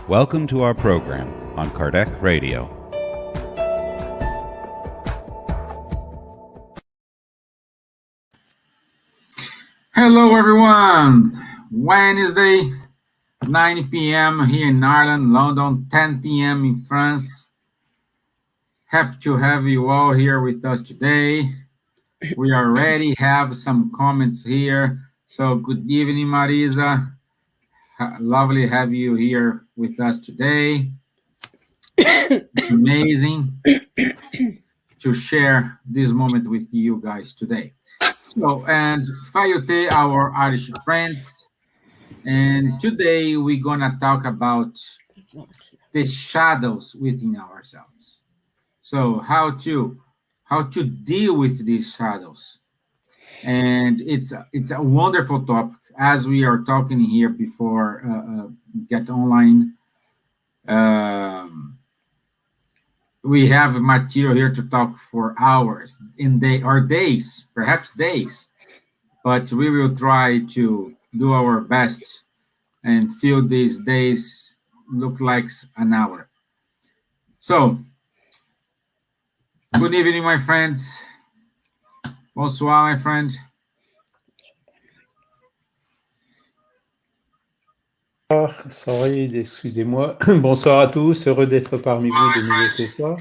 Welcome to our program on Kardec Radio. Hello everyone! Wednesday, 9 p.m. here in Ireland, London, 10 p.m. in France. Happy to have you all here with us today. We already have some comments here. So good evening, Marisa. Lovely to have you here with us today. It's amazing to share this moment with you guys today. So, and Fayute, our Irish friends, and today we're gonna talk about the shadows within ourselves. So, how to deal with these shadows, and it's a wonderful topic. As we are talking here before get online, we have material here to talk for hours, days, perhaps days, but we will try to do our best and feel these days look like an hour. So, good evening, my friends. Bonsoir, my friend. Sorry, excusez-moi. Bonsoir à tous, heureux d'être parmi vous de nouveau ce soir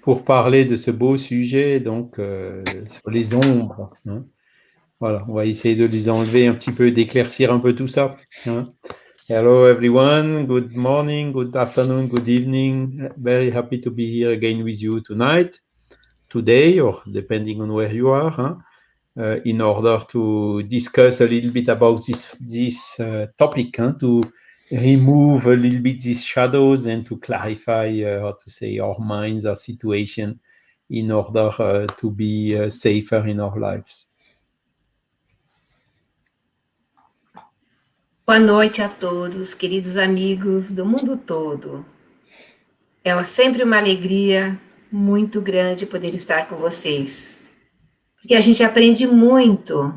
pour parler de ce beau sujet, donc sur les ombres. Hein. Voilà, on va essayer de les enlever un petit peu, d'éclaircir un peu tout ça. Hein. Hello everyone, good morning, good afternoon, good evening. Very happy to be here again with you tonight, today, or depending on where you are. Hein. In order to discuss a little bit about this topic, to remove a little bit these shadows and to clarify, how to say, our minds, our situation, in order to be safer in our lives. Boa noite a todos, queridos amigos do mundo todo. É sempre uma alegria muito grande poder estar com vocês. Porque a gente aprende muito.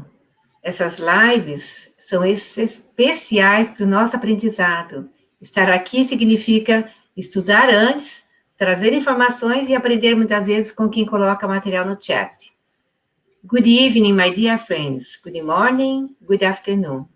Essas lives são especiais para o nosso aprendizado. Estar aqui significa estudar antes, trazer informações e aprender muitas vezes com quem coloca material no chat. Good evening, my dear friends. Good morning, good afternoon.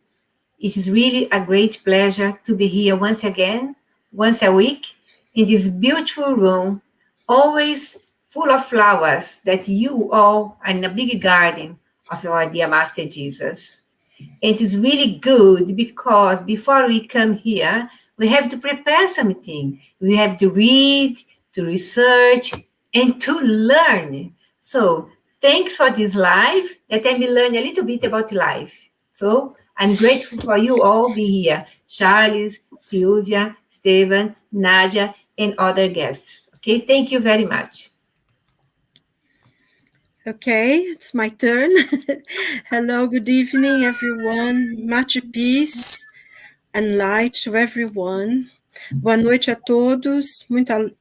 It is really a great pleasure to be here once again, once a week, in this beautiful room, always full of flowers that you all are in a big garden of our dear Master Jesus. And it is really good because before we come here, we have to prepare something. We have to read, to research, and to learn. So thanks for this live that I will learn a little bit about life. So I'm grateful for you all be here. Charles, Silvia, Stevan, Nadja, and other guests. Okay, thank you very much. Okay, it's my turn. Hello, good evening, everyone. Much peace and light to everyone. Boa noite a todos, muita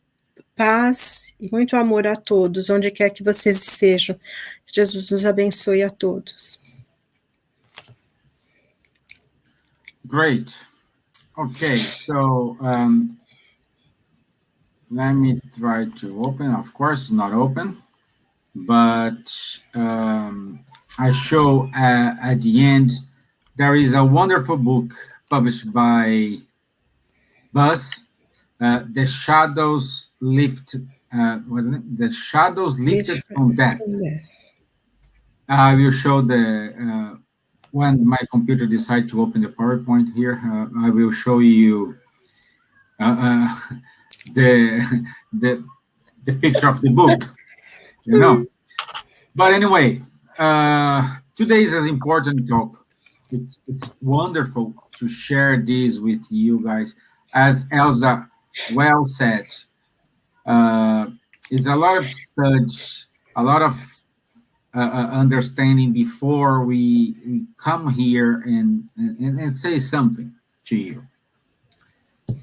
paz e muito amor a todos, onde quer que vocês estejam. Jesus nos abençoe a todos. Great. Okay, so let me try to open. Of course, it's not open. But I show at the end, there is a wonderful book published by Buzz, The Shadows Lifted, The Shadows Lifted from Death. Yes. I will show when my computer decides to open the PowerPoint here, I will show you the picture of the book. You know, but anyway, today is an important talk. It's wonderful to share this with you guys. As Elsa well said, it's a lot of study, a lot of understanding before we come here and say something to you.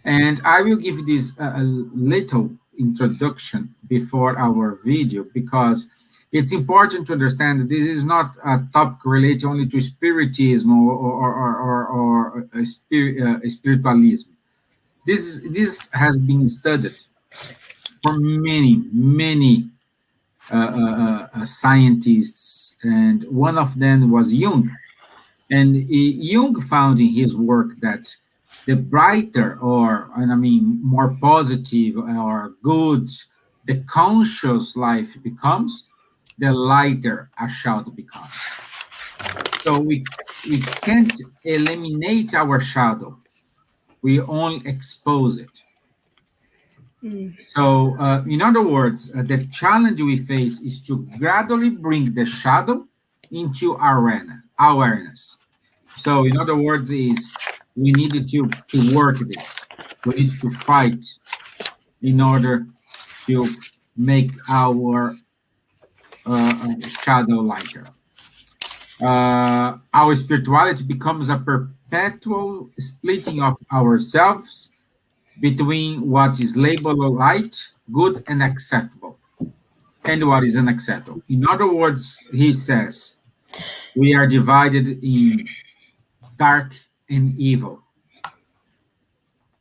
And I will give this a little introduction before our video, because it's important to understand that this is not a topic related only to spiritism or spiritualism. This has been studied for many scientists, and one of them was Jung. And Jung found in his work that the brighter, or and I mean more positive or good, the conscious life becomes, the lighter a shadow becomes. So we can't eliminate our shadow; we only expose it. So, in other words, the challenge we face is to gradually bring the shadow into awareness. So, in other words, is we needed to work this. We need to fight in order to make our shadow lighter. Our spirituality becomes a perpetual splitting of ourselves between what is labeled light, good, and acceptable, and what is unacceptable. In other words, he says, we are divided in dark and evil.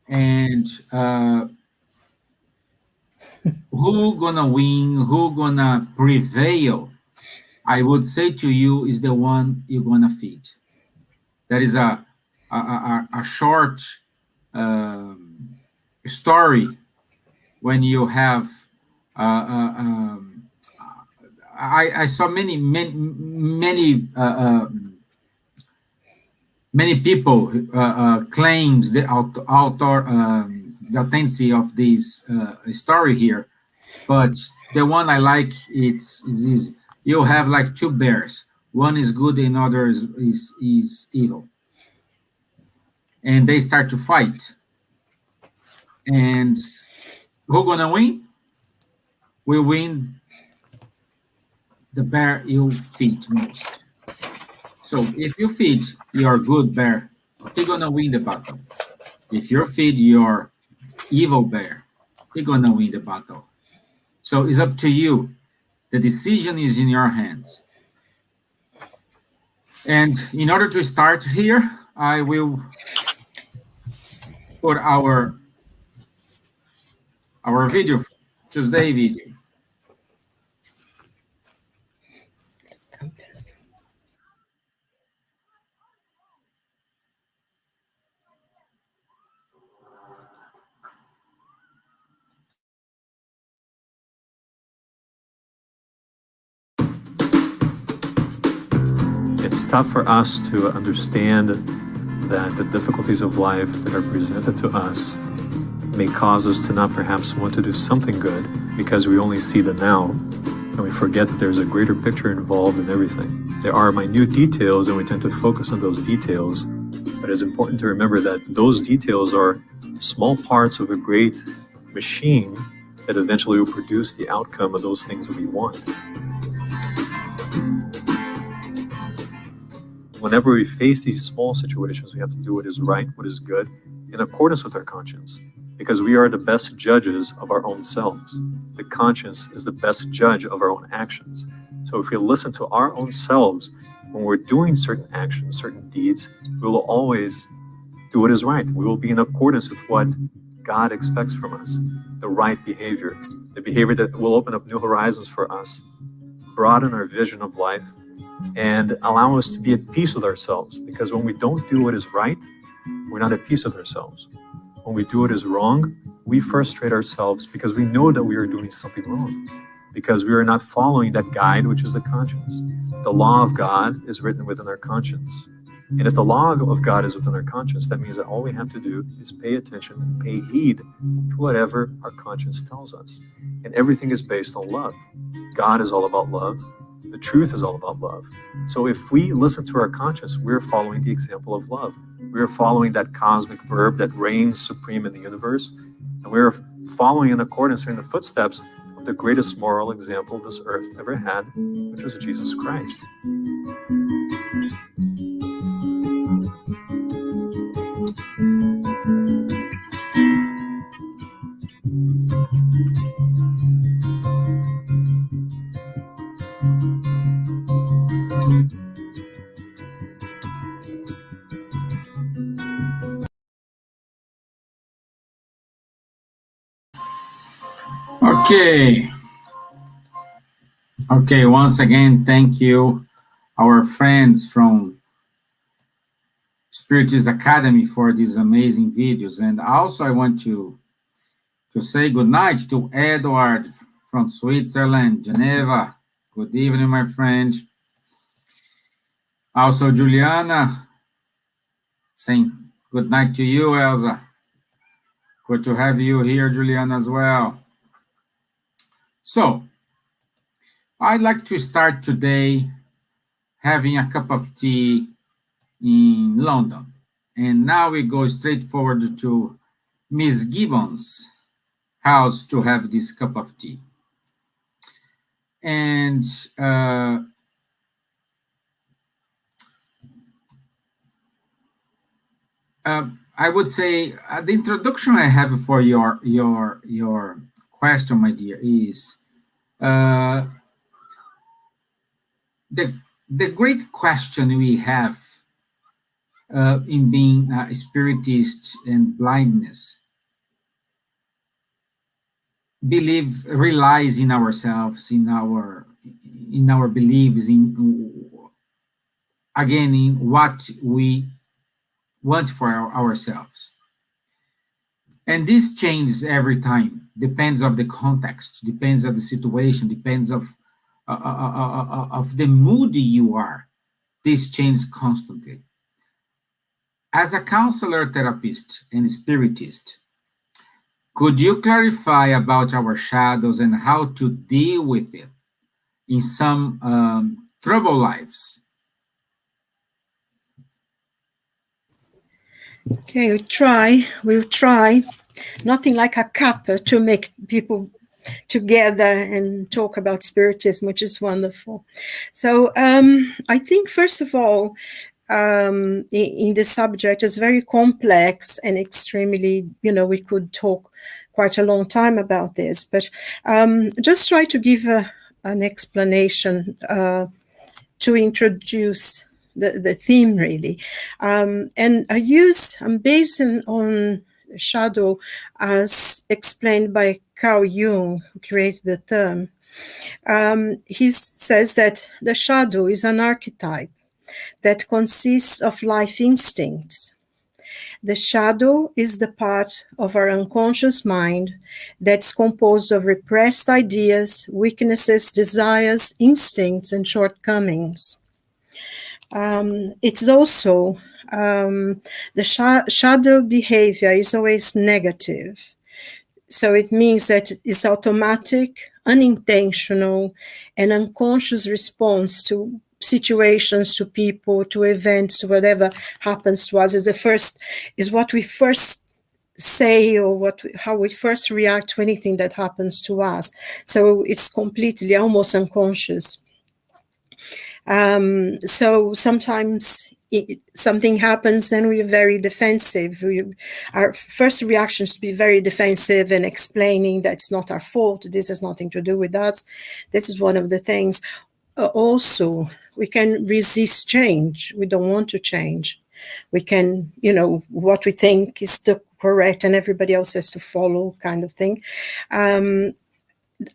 And who gonna win, who gonna prevail, I would say to you, is the one you're gonna feed. That is a short story when you have I saw many people claims the author the authenticity of this story here, but the one I like is you have like two bears. One is good and other is evil, and they start to fight. And who gonna win? Will win the bear you feed most. So if you feed your good bear, you're gonna win the battle. If you feed your evil bear, you're gonna win the battle. So it's up to you. The decision is in your hands. And in order to start here, I will put our video, Tuesday video. It's tough for us to understand that the difficulties of life that are presented to us may cause us to not perhaps want to do something good because we only see the now and we forget that there's a greater picture involved in everything. There are minute details and we tend to focus on those details, but it's important to remember that those details are small parts of a great machine that eventually will produce the outcome of those things that we want. Whenever we face these small situations, we have to do what is right, what is good, in accordance with our conscience, because we are the best judges of our own selves. The conscience is the best judge of our own actions. So if we listen to our own selves, when we're doing certain actions, certain deeds, we will always do what is right. We will be in accordance with what God expects from us, the right behavior, the behavior that will open up new horizons for us, broaden our vision of life, and allow us to be at peace with ourselves. Because when we don't do what is right, we're not at peace with ourselves. When we do what is wrong, we frustrate ourselves because we know that we are doing something wrong, because we are not following that guide, which is the conscience. The law of God is written within our conscience. And if the law of God is within our conscience, that means that all we have to do is pay attention and pay heed to whatever our conscience tells us. And everything is based on love. God is all about love. The truth is all about love. So if we listen to our conscience, we're following the example of love. We're following that cosmic verb that reigns supreme in the universe. And we're following in accordance in the footsteps of the greatest moral example this earth ever had, which was Jesus Christ. Okay. Okay, once again, thank you, our friends from Spiritist Academy, for these amazing videos. And also I want to say good night to Edward from Switzerland, Geneva. Good evening, my friend. Also Juliana, saying good night to you, Elsa. Good to have you here, Juliana, as well. So, I'd like to start today having a cup of tea in London. And now we go straight forward to Miss Gibbons' house to have this cup of tea. And I would say the introduction I have for your question, my dear, is the great question we have in being a spiritist and blindness relies in ourselves, in our beliefs, in what we want for ourselves. And this changes every time, depends of the context, depends of the situation, depends of the mood you are. This changes constantly. As a counselor, therapist, and spiritist, could you clarify about our shadows and how to deal with it in some troubled lives? Okay, we'll try. Nothing like a cuppa to make people together and talk about spiritism, which is wonderful. So I think, first of all, in the subject is very complex and extremely, we could talk quite a long time about this, but just try to give an explanation to introduce the theme, really. And I'm based on shadow as explained by Carl Jung, who created the term. He says that the shadow is an archetype that consists of life instincts. The shadow is the part of our unconscious mind that's composed of repressed ideas, weaknesses, desires, instincts, and shortcomings. It's also, the shadow behavior is always negative. So it means that it's automatic, unintentional, and unconscious response to situations, to people, to events, to whatever happens to us. Is what we first say, or how we first react to anything that happens to us. So it's completely, almost unconscious. So sometimes something happens and we're very defensive. Our first reaction is to be very defensive and explaining that it's not our fault. This has nothing to do with us. This is one of the things. Also, we can resist change. We don't want to change. We can, what we think is the correct and everybody else has to follow kind of thing.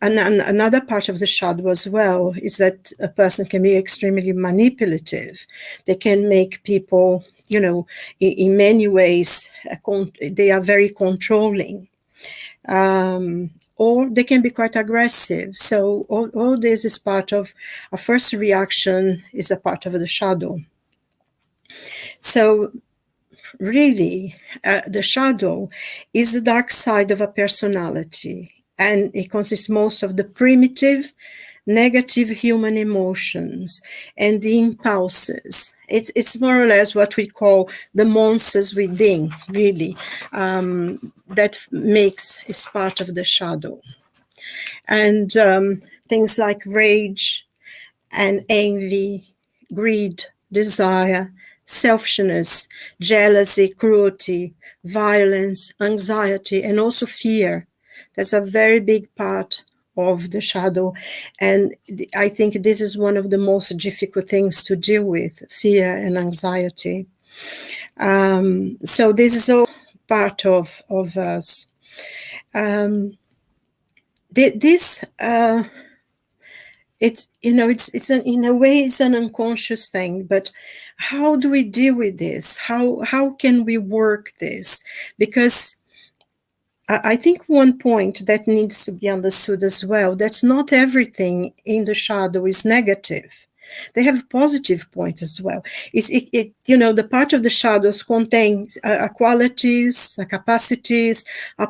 And another part of the shadow as well is that a person can be extremely manipulative. They can make people, in many ways, they are very controlling. Or they can be quite aggressive. So all this is part of a first reaction, is a part of the shadow. So really, the shadow is the dark side of a personality. And it consists most of the primitive, negative human emotions and the impulses. It's more or less what we call the monsters within, really, that is part of the shadow. And things like rage and envy, greed, desire, selfishness, jealousy, cruelty, violence, anxiety, and also fear. That's a very big part of the shadow. And I think this is one of the most difficult things to deal with, fear and anxiety. So this is all part of us. this it's in a way it's an unconscious thing, but how do we deal with this? How can we work this? Because I think one point that needs to be understood as well, that's not everything in the shadow is negative. They have positive points as well. The part of the shadows contains qualities, capacities,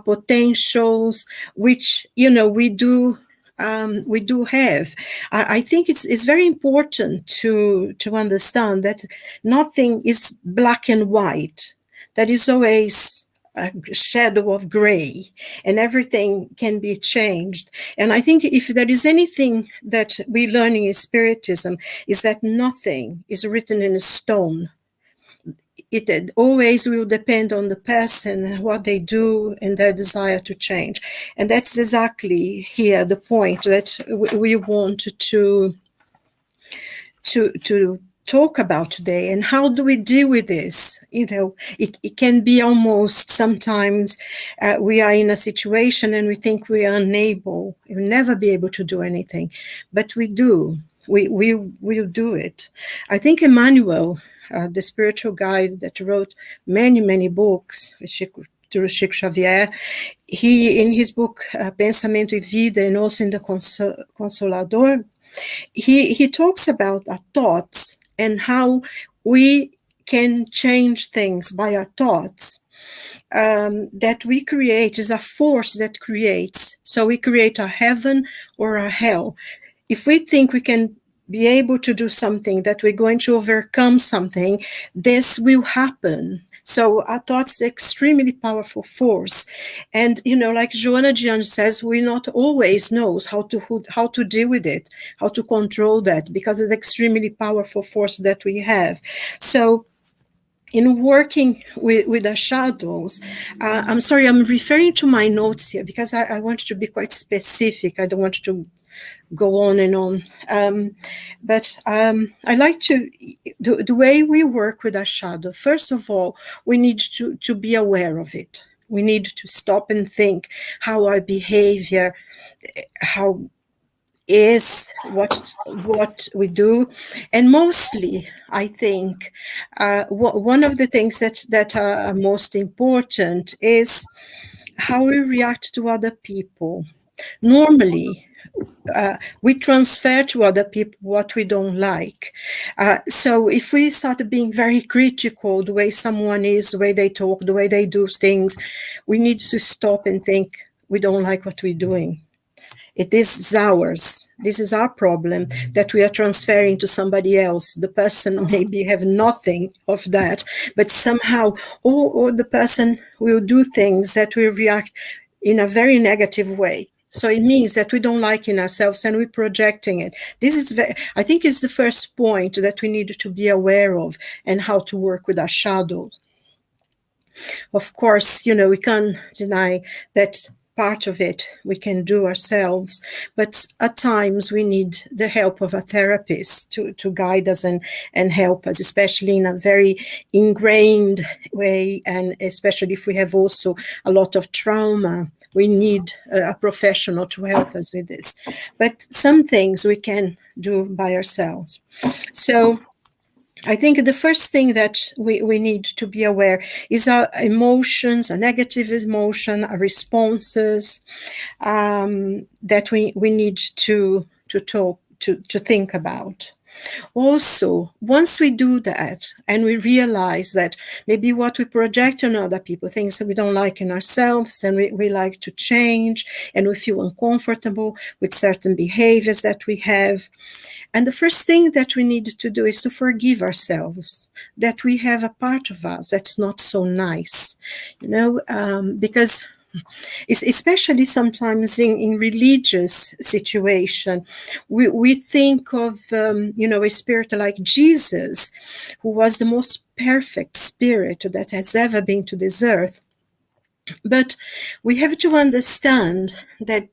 potentials, which we do have. I think it's very important to understand that nothing is black and white. There is always a shadow of gray, and everything can be changed. And I think if there is anything that we learn in Spiritism, is that nothing is written in stone. It always will depend on the person, what they do, and their desire to change. And that's exactly here the point that we want to talk about today. And how do we deal with this? It can be almost sometimes we are in a situation and we think we are unable, we'll never be able to do anything, but we do. We will do it. I think Emmanuel, the spiritual guide that wrote many books, through Chico Xavier, he in his book Pensamento e Vida, and also in the Consolador, he talks about our thoughts and how we can change things by our thoughts. That we create is a force that creates. So we create a heaven or a hell. If we think we can be able to do something, that we're going to overcome something, this will happen. So our thoughts are extremely powerful force. And, like Joanna Gian says, we not always knows how to deal with it, how to control that, because it's extremely powerful force that we have. So in working with the shadows, I'm sorry, I'm referring to my notes here because I want to be quite specific. I don't want to go on and on. But I like to, the way we work with our shadow, first of all, we need to be aware of it. We need to stop and think how our behavior, how is what we do. And mostly, I think, one of the things that are most important is how we react to other people. Normally, we transfer to other people what we don't like. So if we start being very critical, the way someone is, the way they talk, the way they do things, we need to stop and think, we don't like what we're doing. It is ours. This is our problem that we are transferring to somebody else. The person maybe have nothing of that, but somehow, or the person will do things that will react in a very negative way. So it means that we don't like in ourselves and we're projecting it. This is I think is the first point that we need to be aware of, and how to work with our shadows. Of course, we can't deny that part of it we can do ourselves, but at times we need the help of a therapist to guide us and help us, especially in a very ingrained way, and especially if we have also a lot of trauma. We need a professional to help us with this. But some things we can do by ourselves. So I think the first thing that we need to be aware is our emotions, a negative emotion, our responses, that we need to think about. Also, once we do that and we realize that maybe what we project on other people, things that we don't like in ourselves, and we like to change, and we feel uncomfortable with certain behaviors that we have. And the first thing that we need to do is to forgive ourselves, that we have a part of us that's not so nice, because especially sometimes in religious situation, we think of, a spirit like Jesus, who was the most perfect spirit that has ever been to this earth. But we have to understand that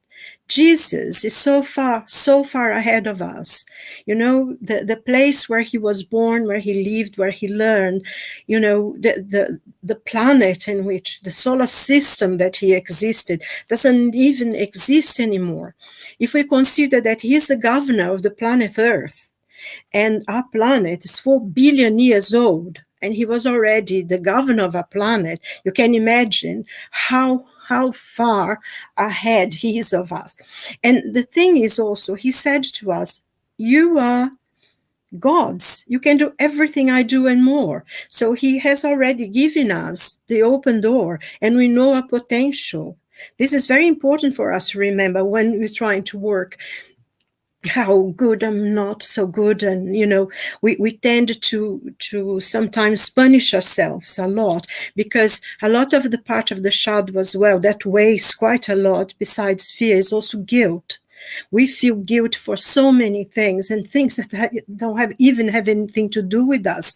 Jesus is so far ahead of us. The place where he was born, where he lived, where he learned, the planet in which, the solar system that he existed doesn't even exist anymore. If we consider that he's the governor of the planet Earth, and our planet is 4 billion years old, and he was already the governor of a planet, you can imagine how far ahead he is of us. And the thing is also, he said to us, you are gods. You can do everything I do and more. So he has already given us the open door, and we know our potential. This is very important for us to remember when we're trying to work how good I'm not so good, and we tend to sometimes punish ourselves a lot, because a lot of the part of the shadow as well that weighs quite a lot besides fear is also guilt. We feel guilt for so many things, and things that don't even have anything to do with us,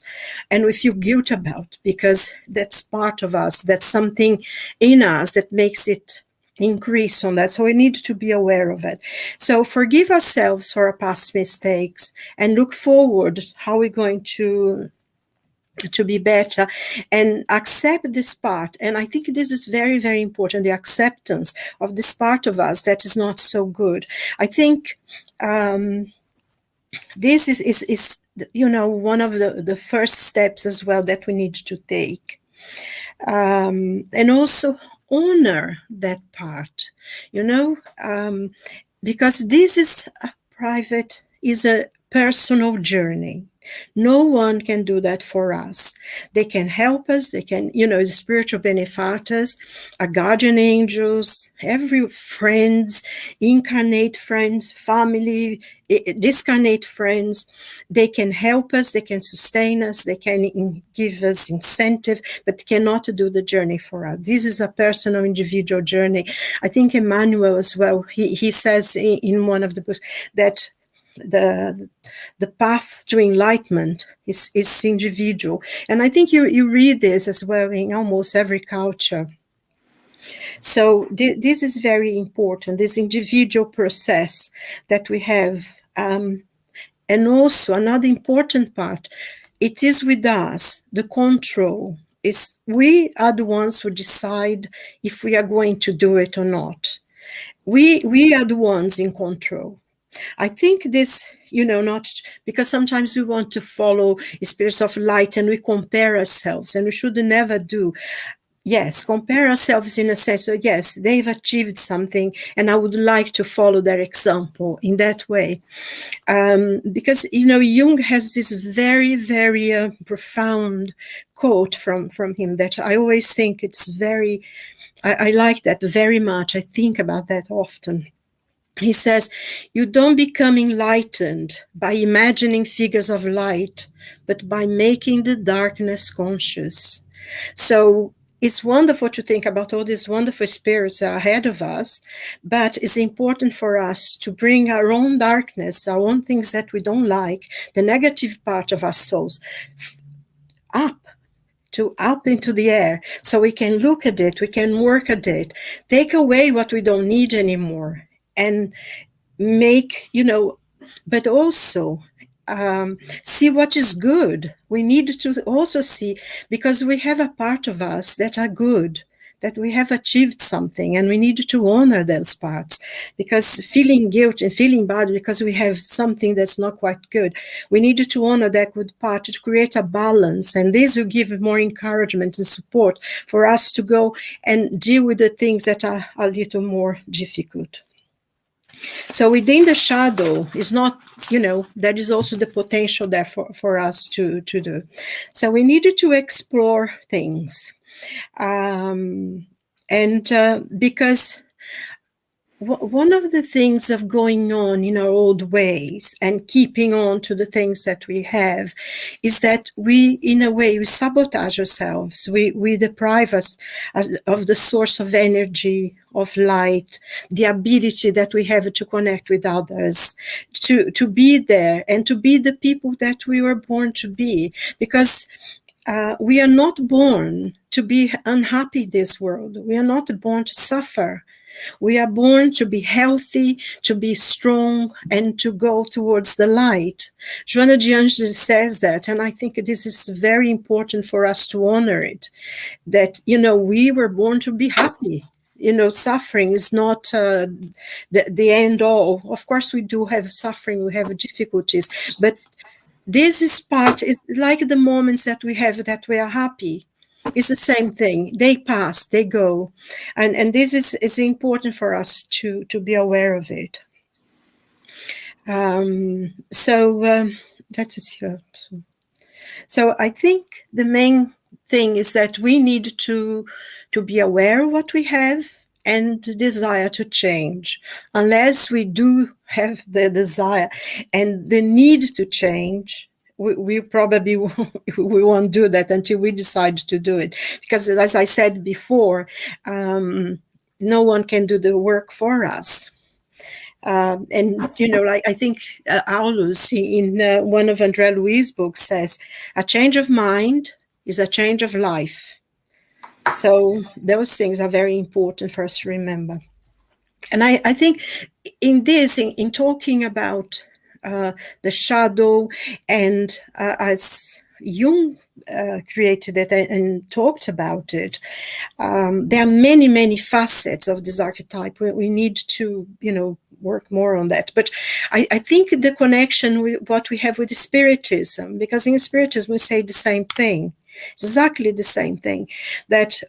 and we feel guilt about, because that's part of us, that's something in us that makes it increase on that. So we need to be aware of it. So forgive ourselves for our past mistakes and look forward how we're going to be better, and accept this part. And I think this is very, very important, the acceptance of this part of us that is not so good. I think this is one of the first steps as well that we need to take, and also honor that part, because this is a personal journey. No one can do that for us. They can help us. They can, the spiritual benefactors, our guardian angels, every friends, incarnate friends, family, discarnate friends. They can help us. They can sustain us. They can give us incentive, but cannot do the journey for us. This is a personal, individual journey. I think Emmanuel as well, he says in one of the books that the path to enlightenment is individual. And I think you read this as well in almost every culture. So this is very important, this individual process that we have. And also another important part, it is with us, the control. We are the ones who decide if we are going to do it or not. We are the ones in control. I think this, not because sometimes we want to follow spirits of light and we compare ourselves, and we should never do. Yes, compare ourselves in a sense. So yes, they've achieved something, and I would like to follow their example in that way. Because, Jung has this very, very profound quote from him that I always think it's very, I like that very much. I think about that often. He says, you don't become enlightened by imagining figures of light, but by making the darkness conscious. So it's wonderful to think about all these wonderful spirits ahead of us, but it's important for us to bring our own darkness, our own things that we don't like, the negative part of our souls, up into the air, so we can look at it, we can work at it, take away what we don't need anymore, and make, but also see what is good. We need to also see, because we have a part of us that are good, that we have achieved something, and we need to honor those parts, because feeling guilt and feeling bad because we have something that's not quite good, we need to honor that good part to create a balance, and this will give more encouragement and support for us to go and deal with the things that are a little more difficult. So within the shadow is not, there is also the potential there for us to do. So we needed to explore things. Because one of the things of going on in our old ways and keeping on to the things that we have is that we, in a way, we sabotage ourselves. We deprive us of the source of energy, of light, the ability that we have to connect with others, to be there and to be the people that we were born to be. Because we are not born to be unhappy in this world. We are not born to suffer. We are born to be healthy, to be strong, and to go towards the light. Joana de Angelis says that, and I think this is very important for us to honor it, that, we were born to be happy. Suffering is not the end all. Of course, we do have suffering, we have difficulties, but this is like the moments that we have that we are happy. It's the same thing. They pass, they go. And this is important for us to be aware of it. That is here. So I think the main thing is that we need to be aware of what we have and the desire to change. Unless we do have the desire and the need to change, we probably we won't do that until we decide to do it. Because as I said before, no one can do the work for us. I think Aulus in one of André Louis' books says, a change of mind is a change of life. So those things are very important for us to remember. And I think in this, in talking about the shadow, and as Jung created it and talked about it, there are many, many facets of this archetype. We need to, work more on that. But I think the connection with what we have with the Spiritism, because in Spiritism we say the same thing, exactly the same thing, that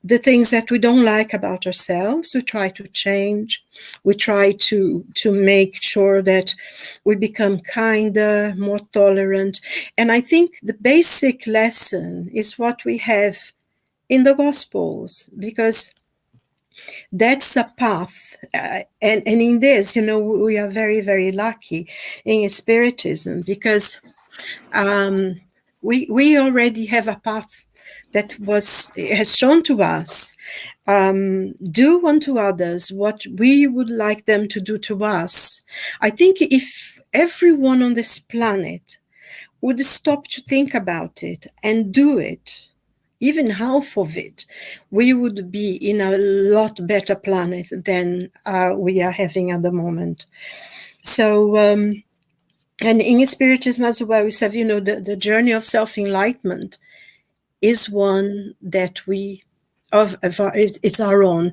the things that we don't like about ourselves, we try to change. We try to make sure that we become kinder, more tolerant. And I think the basic lesson is what we have in the Gospels, because that's a path. And in this, we are very, very lucky in Spiritism, because we already have a path that has shown to us. Do unto others what we would like them to do to us. I think if everyone on this planet would stop to think about it and do it, even half of it, we would be in a lot better planet than we are having at the moment. So, and in Spiritism as well, we say, the journey of self-enlightenment is one that it's our own.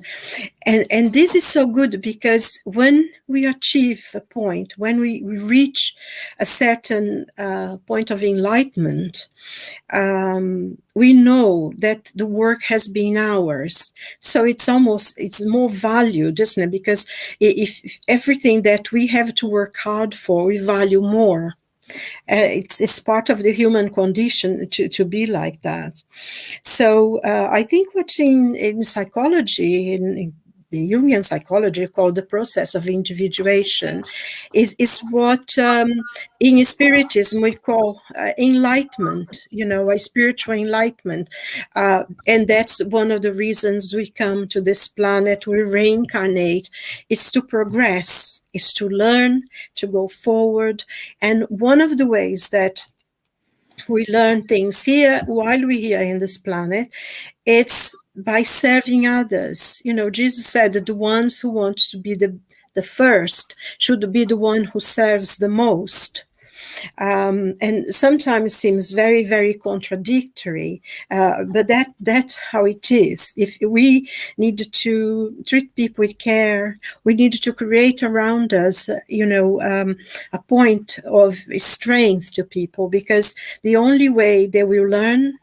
And this is so good, because when we achieve a point, when we reach a certain point of enlightenment, we know that the work has been ours. So it's more valued, isn't it? Because if everything that we have to work hard for, we value more. It's part of the human condition to be like that. So I think what in psychology, in the Jungian psychology, called the process of individuation, is what in Spiritism we call enlightenment, a spiritual enlightenment. And that's one of the reasons we come to this planet, we reincarnate. It's to progress, it's to learn, to go forward. And one of the ways that we learn things here while we're here in this planet, it's by serving others. Jesus said that the ones who want to be the first should be the one who serves the most. And sometimes it seems very, very contradictory, but that's how it is. If we need to treat people with care, we need to create around us, a point of strength to people, because the only way they will learn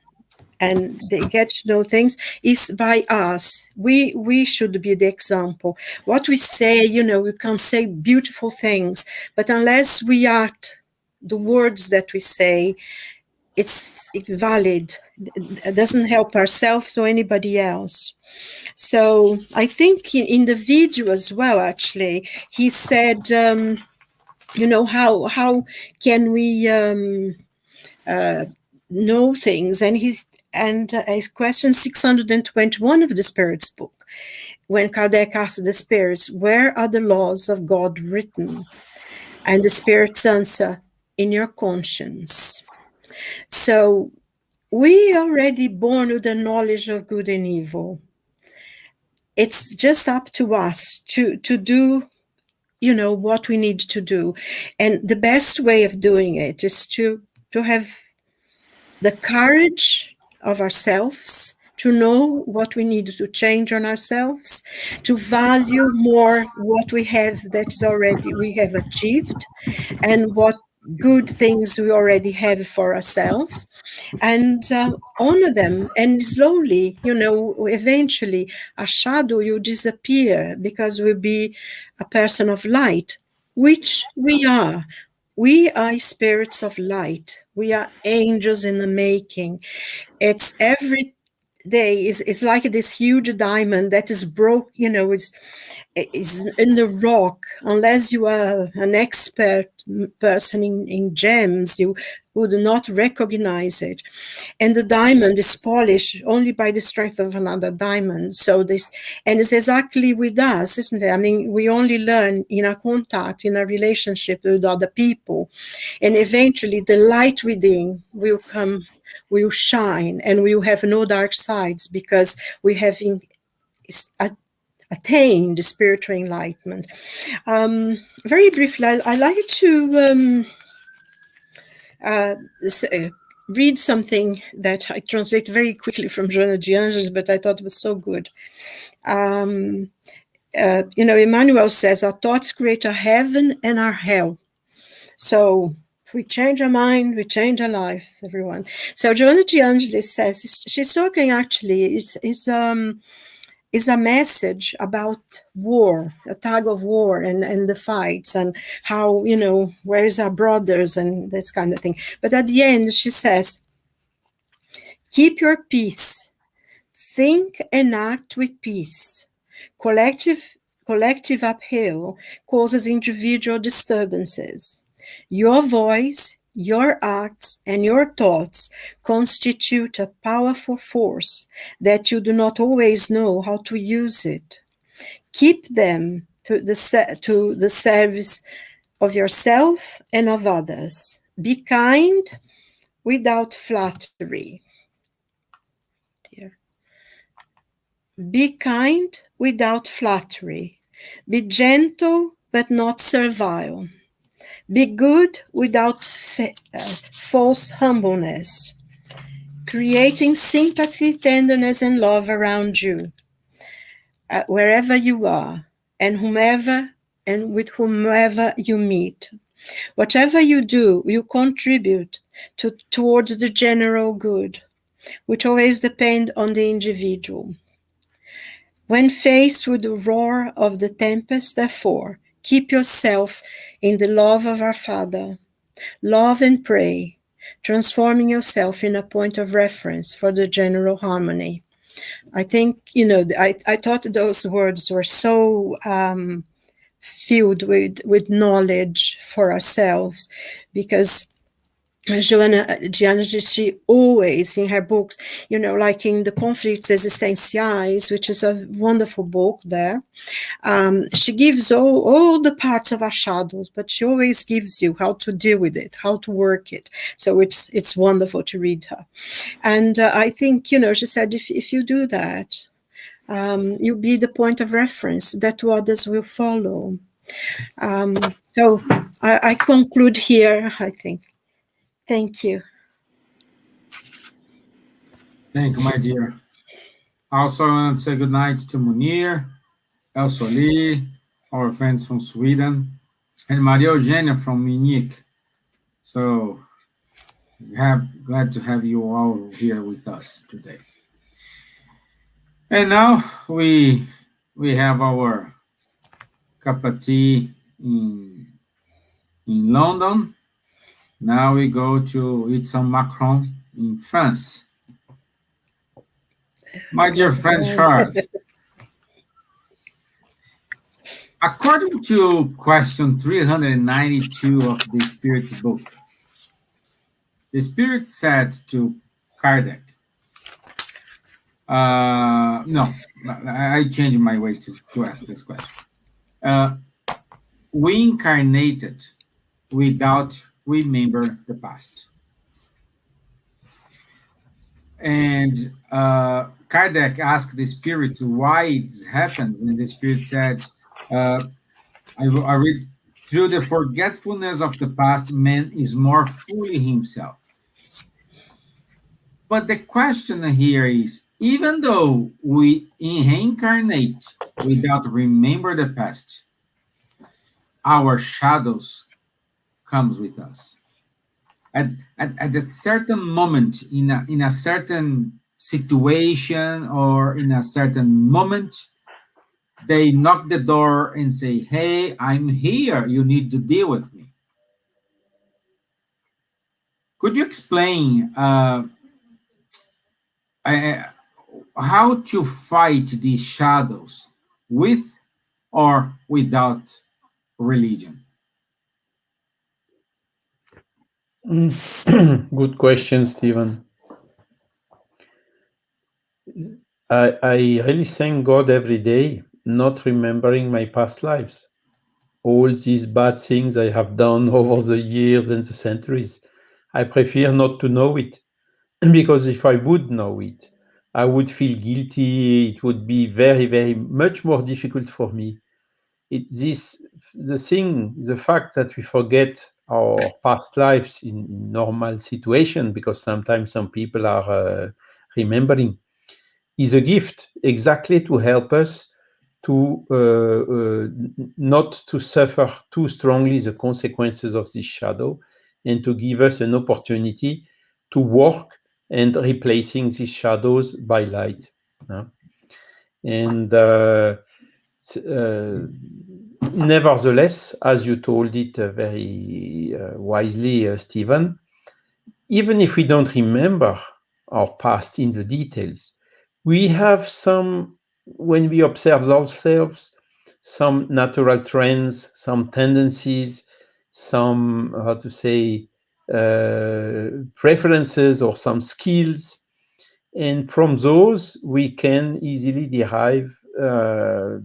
and they get to know things is by us. We should be the example. What we say, we can say beautiful things, but unless we act the words that we say, it's valid. It doesn't help ourselves or anybody else. So I think in the video as well, actually, he said, how can we know things? And question 621 of the Spirit's book, when Kardec asked the spirits, where are the laws of God written? And the spirits answer, in your conscience. So we are already born with the knowledge of good and evil. it's just up to us to do, what we need to do. And the best way of doing it is to have the courage of ourselves, to know what we need to change on ourselves, to value more what we have we have achieved, and what good things we already have for ourselves, and honor them. And slowly, eventually a shadow will disappear, because we'll be a person of light, which we are. We are spirits of light. We are angels in the making. It's every day is like this huge diamond that is broke, is in the rock. Unless you are an expert person in gems, you would not recognize it. And the diamond is polished only by the strength of another diamond. So it's exactly with us, isn't it? I mean, we only learn in a contact, in a relationship with other people. And eventually the light within will shine, and we will have no dark sides, because we have attained spiritual enlightenment. Very briefly, I like to read something that I translate very quickly from Joana de Anjos, but I thought it was so good. Emmanuel says, our thoughts create our heaven and our hell. So if we change our mind, we change our life, everyone. So Joana de Anjos says, she's talking actually, is a message about war, a tug of war, and the fights, and how, where is our brothers, and this kind of thing. But at the end, she says, keep your peace. Think and act with peace. Collective upheaval causes individual disturbances. Your voice, your acts, and your thoughts constitute a powerful force that you do not always know how to use it. Keep them to the service of yourself and of others. Be kind without flattery. Be kind without flattery. Be gentle but not servile. Be good without false humbleness, creating sympathy, tenderness, and love around you, wherever you are, and with whomever you meet. Whatever you do, you contribute towards the general good, which always depends on the individual. When faced with the roar of the tempest, therefore, keep yourself in the love of our Father. Love and pray, transforming yourself in a point of reference for the general harmony. I think, I thought those words were so filled with knowledge for ourselves, because Joana de Anjos, she always, in her books, like in the Conflicts Existenciais, which is a wonderful book there, she gives all the parts of our shadows, but she always gives you how to deal with it, how to work it. So it's wonderful to read her. And I think, she said, if you do that, you'll be the point of reference that others will follow. So I conclude here, I think. Thank you. Thank you, my dear. Also, I want to say good night to Munir, Elsa Lee, our friends from Sweden, and Maria Eugenia from Munich. So, glad to have you all here with us today. And now we have our cup of tea in London. Now we go to eat some macaron in France. My dear friend Charles, according to question 392 of the Spirit's book, the Spirit said to Kardec, no, I changed my way to ask this question. We incarnated without remember the past. And Kardec asked the spirits why it happened, and the spirit said, I read, through the forgetfulness of the past, man is more fully himself. But the question here is, even though we reincarnate without remember the past, our shadows comes with us. At a certain moment, in a certain situation or in a certain moment, they knock the door and say, hey, I'm here. You need to deal with me. Could you explain how to fight these shadows with or without religion? Good question, Stevan. I really thank God every day, not remembering my past lives. All these bad things I have done over the years and the centuries. I prefer not to know it, because if I would know it, I would feel guilty. It would be very, very much more difficult for me. The fact that we forget our past lives in normal situation, because sometimes some people are remembering, is a gift exactly to help us to not to suffer too strongly the consequences of this shadow, and to give us an opportunity to work and replacing these shadows by light. And nevertheless, as you told it very wisely, Stevan, even if we don't remember our past in the details, we have some, when we observe ourselves, some natural trends, some tendencies, some, preferences or some skills. And from those, we can easily derive the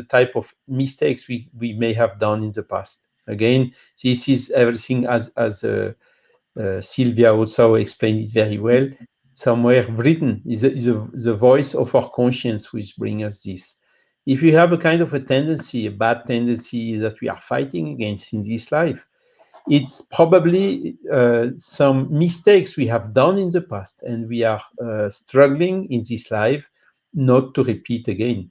type of mistakes we may have done in the past. Again, this is everything as Silvia also explained it very well. Somewhere written is the voice of our conscience which brings us this. If we have a kind of a tendency, a bad tendency that we are fighting against in this life, it's probably some mistakes we have done in the past, and we are struggling in this life not to repeat again.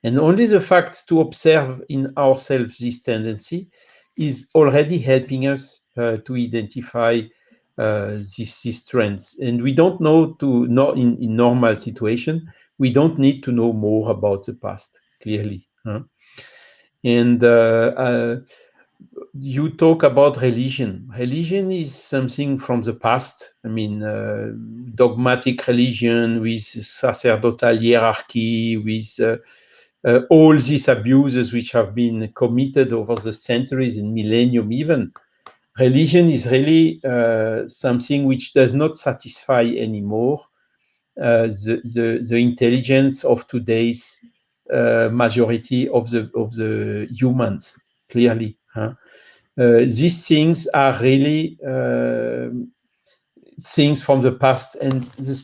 And only the fact to observe in ourselves this tendency is already helping us to identify these trends. And we don't know in normal situation, we don't need to know more about the past, clearly. And you talk about religion. Religion is something from the past. I mean, dogmatic religion with sacerdotal hierarchy, with all these abuses which have been committed over the centuries and millennium even. Religion is really something which does not satisfy anymore the intelligence of today's majority of the humans, clearly. These things are really things from the past, and the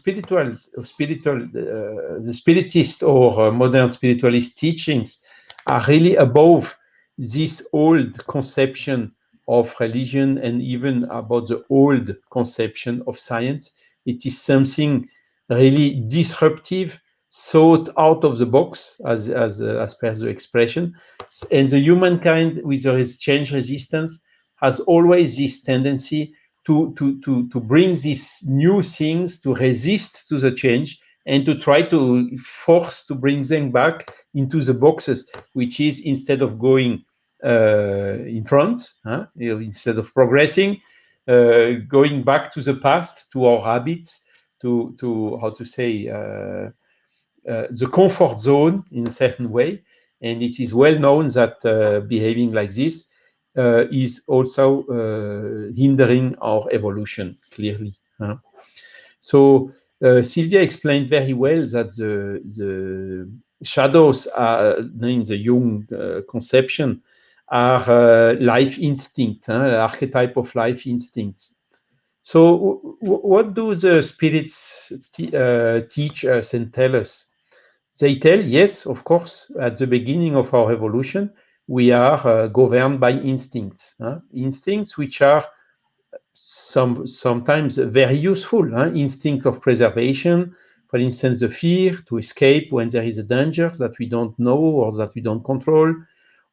spiritist or modern spiritualist teachings are really above this old conception of religion and even about the old conception of science. It is something really disruptive, thought out of the box, as per the expression. And the humankind with the change resistance has always this tendency to bring these new things, to resist to the change, and to try to force to bring them back into the boxes, which is, instead of going in front, instead of progressing, going back to the past, to our habits, to the comfort zone in a certain way. And it is well known that behaving like this is also hindering our evolution, clearly. So Silvia explained very well that the shadows are, in the Jung conception, are life instinct, archetype of life instincts. So what do the spirits teach us and tell us? They tell, yes, of course, at the beginning of our evolution, we are governed by instincts, instincts which are sometimes very useful. Instinct of preservation, for instance, the fear to escape when there is a danger that we don't know or that we don't control,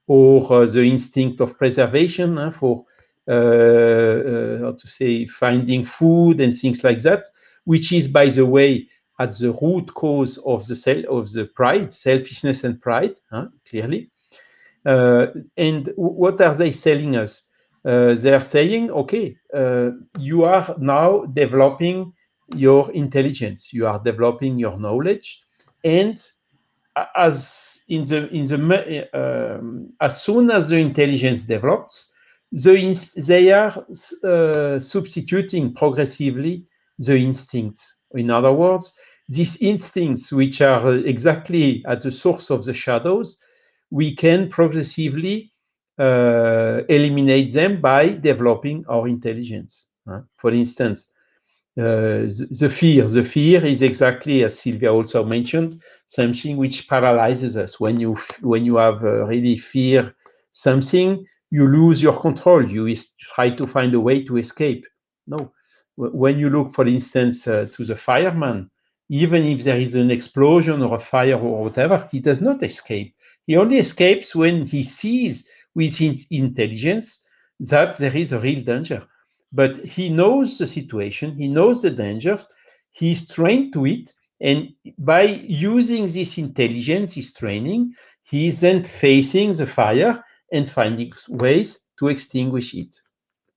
or the instinct of preservation for how to say, finding food and things like that, which is, by the way, at the root cause of the pride, selfishness and pride, clearly. And what are they telling us? They are saying, okay, you are now developing your intelligence, you are developing your knowledge, and as soon as the intelligence develops, they are substituting progressively the instincts. In other words, these instincts, which are exactly at the source of the shadows, we can progressively eliminate them by developing our intelligence. For instance, the fear is exactly, as Silvia also mentioned, something which paralyzes us. When you have really fear something, you lose your control. You try to find a way to escape. No, when you look, for instance, to the fireman, even if there is an explosion or a fire or whatever, he does not escape. He only escapes when he sees with his intelligence that there is a real danger. But he knows the situation, he knows the dangers, he's trained to it, and by using this intelligence, this training, he is then facing the fire and finding ways to extinguish it.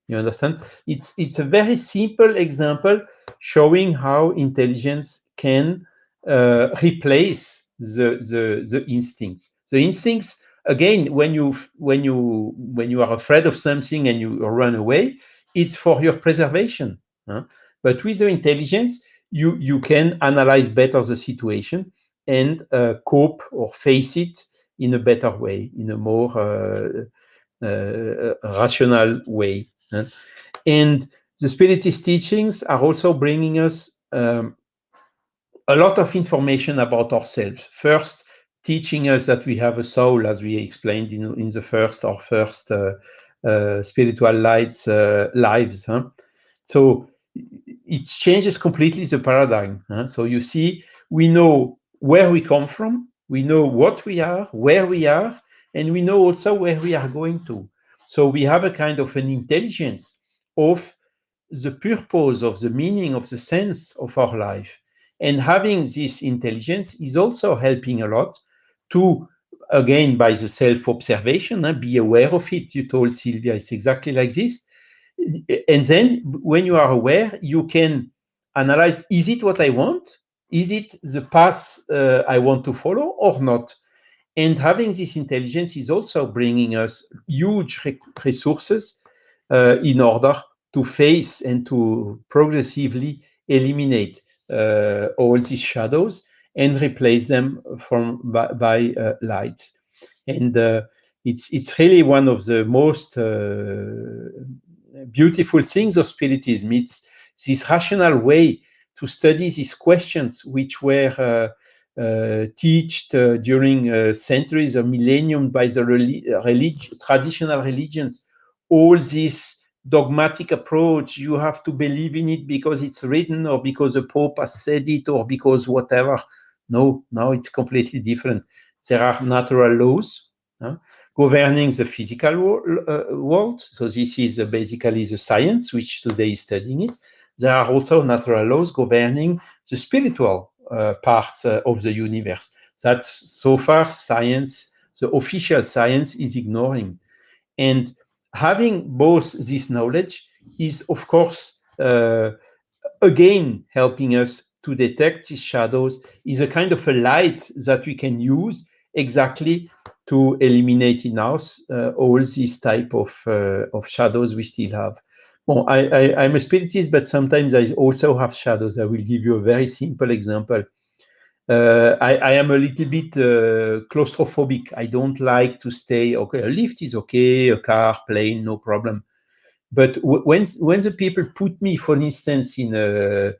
You understand? It's a very simple example showing how intelligence can replace the instincts. The instincts, again, when you are afraid of something and you run away, it's for your preservation. But with the intelligence, you can analyze better the situation and cope or face it in a better way, in a more rational way. And the Spiritist teachings are also bringing us a lot of information about ourselves. First, teaching us that we have a soul, as we explained in our first spiritual lives. So it changes completely the paradigm. So you see, we know where we come from, we know what we are, where we are, and we know also where we are going to. So we have a kind of an intelligence of the purpose, of the meaning, of the sense of our life. And having this intelligence is also helping a lot to, again, by the self-observation, be aware of it. You told Silvia, it's exactly like this. And then when you are aware, you can analyze, is it what I want? Is it the path I want to follow or not? And having this intelligence is also bringing us huge resources in order to face and to progressively eliminate all these shadows and replace them by lights. And it's really one of the most beautiful things of Spiritism. It's this rational way to study these questions which were taught during centuries or millennium by the traditional religions. All this dogmatic approach, you have to believe in it because it's written or because the Pope has said it or because whatever. No, now it's completely different. There are natural laws governing the physical world. So this is basically the science which today is studying it. There are also natural laws governing the spiritual part of the universe that so far science, the official science, is ignoring. And having both this knowledge is, of course, again, helping us to detect these shadows, is a kind of a light that we can use exactly to eliminate in us all these type of shadows we still have. Well, I'm a spiritist, but sometimes I also have shadows. I will give you a very simple example. I am a little bit claustrophobic. I don't like to stay, okay, a lift is okay, a car, plane, no problem. But when the people put me, for instance, in a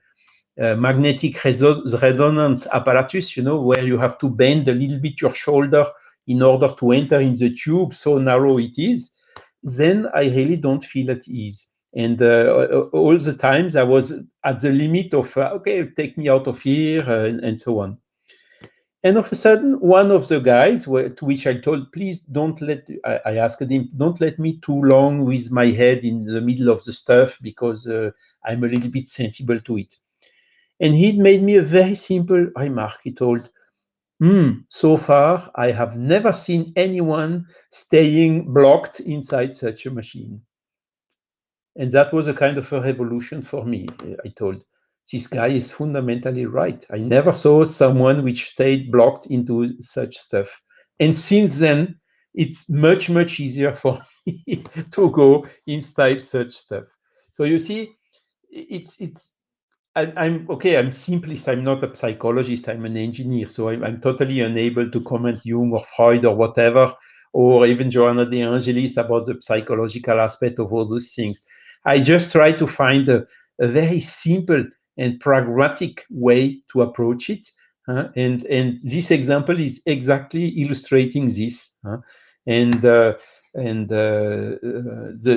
magnetic resonance apparatus, where you have to bend a little bit your shoulder in order to enter in the tube, so narrow it is, then I really don't feel at ease. And all the times I was at the limit of, okay, take me out of here, and so on. And all of a sudden, one of the guys, to which I told, please don't I asked him, don't let me too long with my head in the middle of the stuff, because I'm a little bit sensible to it. And he made me a very simple remark. He told, so far, I have never seen anyone staying blocked inside such a machine. And that was a kind of a revolution for me. I told, this guy is fundamentally right. I never saw someone which stayed blocked into such stuff. And since then, it's much, much easier for me to go inside such stuff. So you see, I'm okay. I'm simplist. I'm not a psychologist. I'm an engineer. So I'm totally unable to comment Jung or Freud or whatever, or even Joanna de Angelis about the psychological aspect of all those things. I just try to find a very simple and pragmatic way to approach it. And this example is exactly illustrating this. And the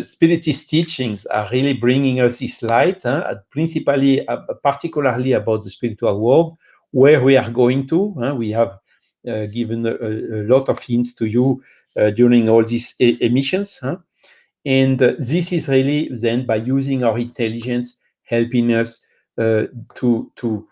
Spiritist teachings are really bringing us this light, principally, particularly about the spiritual world, where we are going to. We have given a lot of hints to you during all these emissions. And this is really then, by using our intelligence, helping us to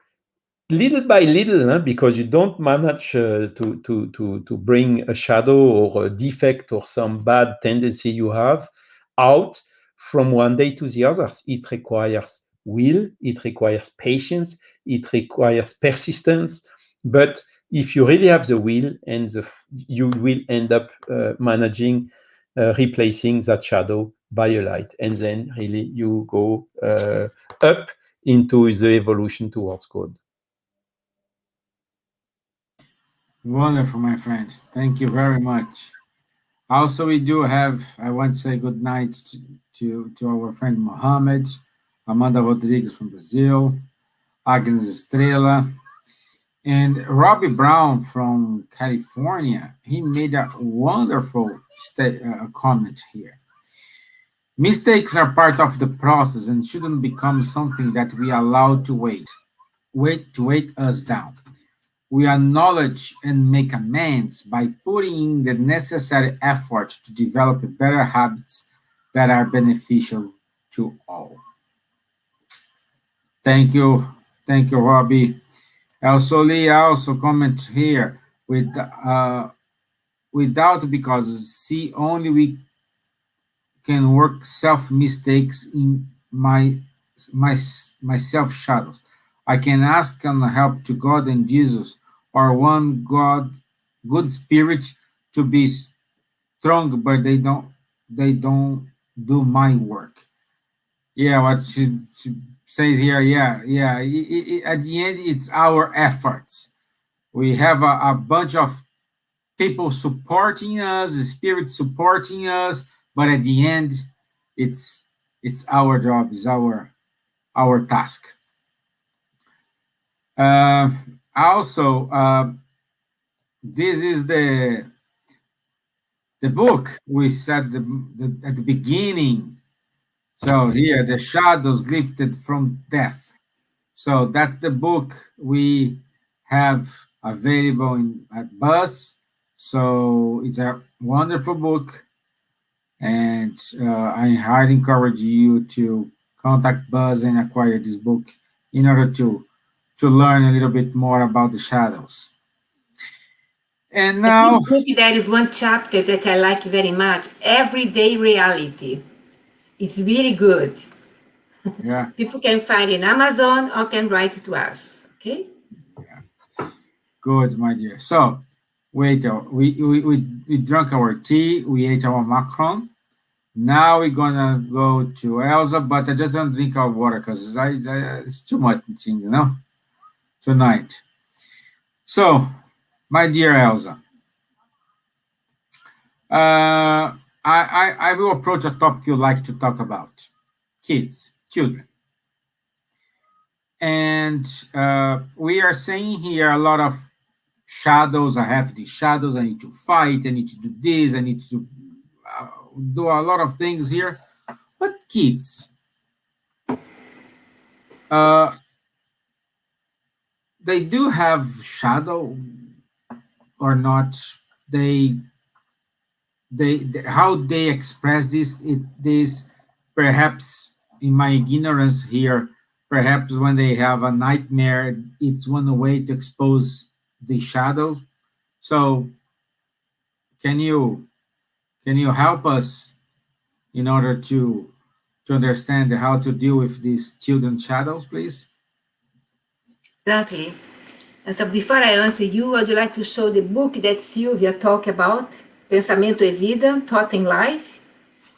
little by little, because you don't manage to bring a shadow or a defect or some bad tendency you have out from one day to the other. It requires will, it requires patience, it requires persistence. But if you really have the will, and you will end up managing replacing that shadow by a light, and then really you go up into the evolution towards God. Wonderful, my friends. Thank you very much. Also, we do have, I want to say good night to our friend Mohammed, Amanda Rodriguez from Brazil, Agnes Estrela, and Robbie Brown from California. He made a wonderful comment here. Mistakes are part of the process and shouldn't become something that we allow to weight us down. We acknowledge and make amends by putting in the necessary effort to develop better habits that are beneficial to all. Thank you, Robbie. Also, Lee also comment here without, because see, only we can work self mistakes in my self shadows. I can ask and help to God and Jesus or one good spirit to be strong, but they don't do my work. Yeah, what she says here, yeah. At the end, it's our efforts. We have a bunch of people supporting us, the spirit supporting us, but at the end, it's our job, it's our task. Also, this is the book we said at the beginning. So here, The Shadows Lifted from Death. So that's the book we have available at Buzz. So it's a wonderful book, and I highly encourage you to contact Buzz and acquire this book in order to learn a little bit more about the shadows. And now, this book, there is one chapter that I like very much, Everyday Reality. It's really good. Yeah. People can find it in Amazon or can write it to us. Okay? Yeah. Good, my dear. So, wait, we drank our tea, we ate our macaron. Now we're gonna go to Elsa, but I just don't drink our water because it's too much, tonight. So, my dear Elsa, I will approach a topic you like to talk about: kids, children. And we are saying here a lot of shadows. I have these shadows. I need to fight. I need to do this. I need to do a lot of things here. But kids, they do have shadow or not. They how they express this perhaps in my ignorance here, perhaps when they have a nightmare, it's one way to expose the shadows. So can you help us in order to understand how to deal with these children shadows, please? Exactly. And so before I answer you, I'd like to show the book that Silvia talked about, Pensamento e Vida, Thought in Life,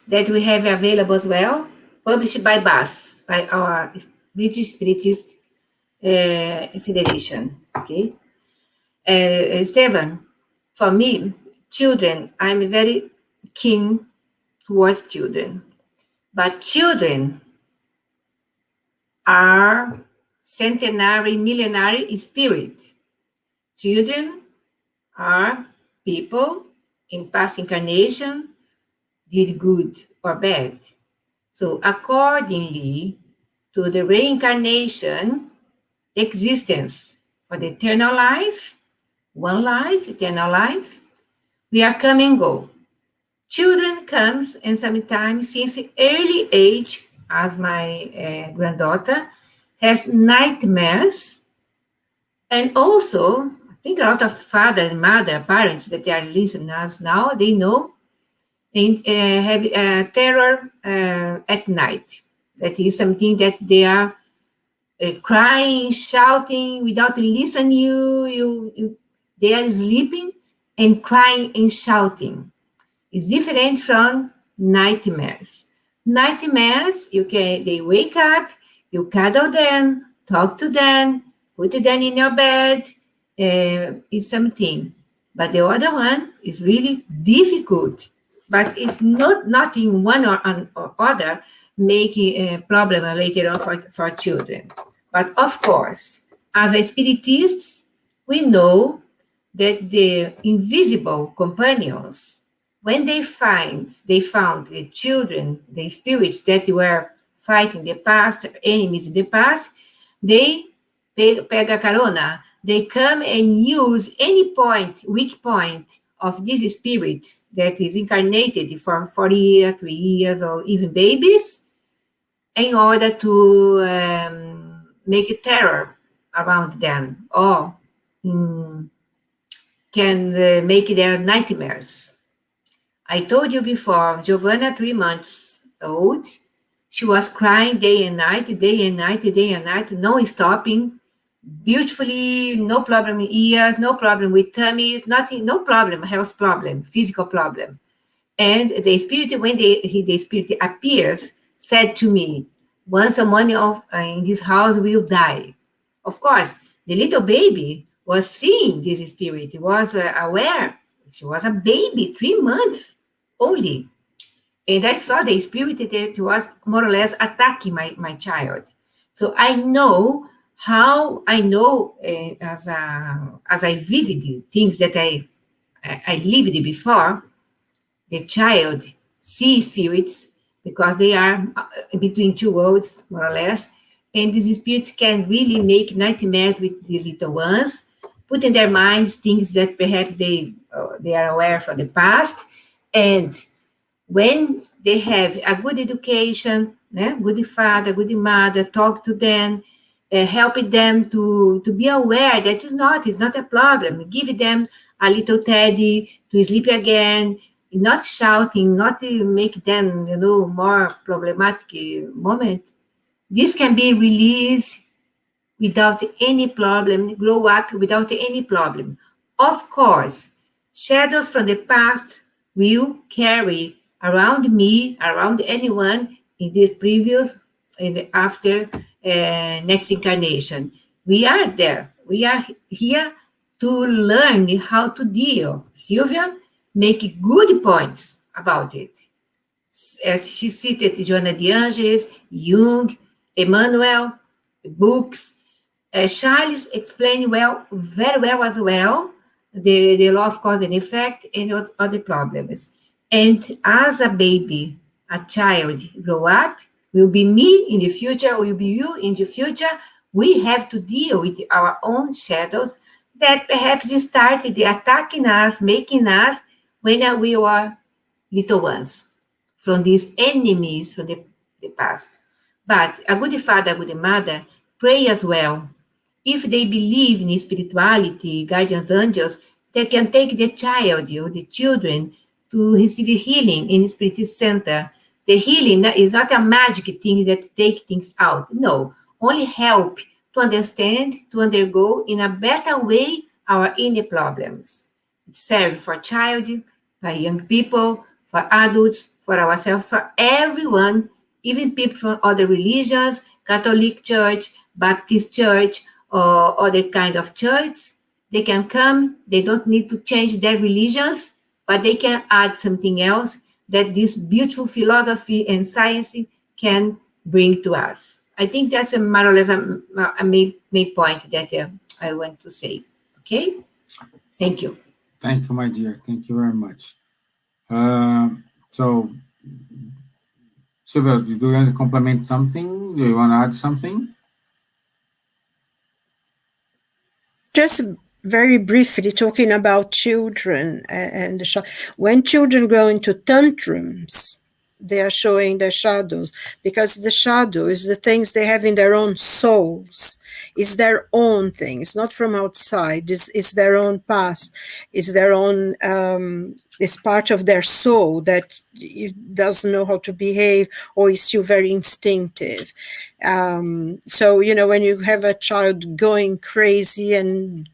that we have available as well, published by BAS, by our British Federation. Okay. Stevan, for me, children, I'm very keen towards children. But children are centenary, millenary spirits. Children are people in past incarnation did good or bad. So accordingly to the reincarnation existence for the eternal life, one life, eternal life, we are come and go. Children comes and sometimes since early age, as my granddaughter, has nightmares. And also, I think a lot of father and mother, parents that are listening us now, they know and have terror at night. That is something that they are crying, shouting without listening you. They are sleeping and crying and shouting. It's different from nightmares. Nightmares, they wake up, you cuddle them, talk to them, put them in your bed, is something. But the other one is really difficult. But it's not in one or other making a problem later on for children. But of course, as a spiritist, we know that the invisible companions, when they found the children, the spirits that were fighting the past, enemies in the past, they pega carona. They come and use any weak point of these spirits that is incarnated for 40 years, 3 years, or even babies, in order to make a terror around them, or can make their nightmares. I told you before, Giovanna, 3 months old, she was crying day and night, no stopping, beautifully, no problem in ears, no problem with tummies, nothing, no problem, health problem, physical problem. And the spirit, when the spirit appears, said to me, once someone in this house will die. Of course, the little baby was seeing this spirit, was aware. She was a baby, 3 months only. And I saw the spirit that was more or less attacking my child. So I know as I vivid things that I lived before, the child sees spirits because they are between 2 worlds, more or less, and these spirits can really make nightmares with these little ones, put in their minds things that perhaps they are aware from the past, and when they have a good education, good father, good mother, talk to them, helping them to be aware that it's not a problem. Give them a little teddy to sleep again, not shouting, not make them, more problematic moment. This can be released without any problem, grow up without any problem. Of course, shadows from the past will carry around me, around anyone in this previous and after next incarnation. We are there. We are here to learn how to deal. Silvia, make good points. about it. As she cited Joana de Angelis, Jung, Emmanuel, books. Charles explained very well as well, the law of cause and effect and other problems. And as a baby, a child grow up, will be me in the future, will be you in the future, we have to deal with our own shadows that perhaps started attacking us, making us when we were little ones, from these enemies from the past. But a good father, a good mother, pray as well. If they believe in spirituality, guardians angels, they can take the child or the children to receive healing in Spirit Center. The healing is not a magic thing that take things out. No, only help to understand, to undergo in a better way our inner problems. It serves for child, for young people, for adults, for ourselves, for everyone, even people from other religions, Catholic Church, Baptist Church, or other kind of church. They can come, they don't need to change their religions, but they can add something else that this beautiful philosophy and science can bring to us. I think that's a marvelous main point that I want to say. Okay? Thank you. Thank you, my dear. Thank you very much. So, Silvia, do you want to complement something? Do you want to add something? Just very briefly talking about children and when children go into tantrums, they are showing their shadows, because the shadow is the things they have in their own souls. It's their own things, not from outside. It's their own past. It's their own, it's part of their soul that doesn't know how to behave or is still very instinctive. So, when you have a child going crazy and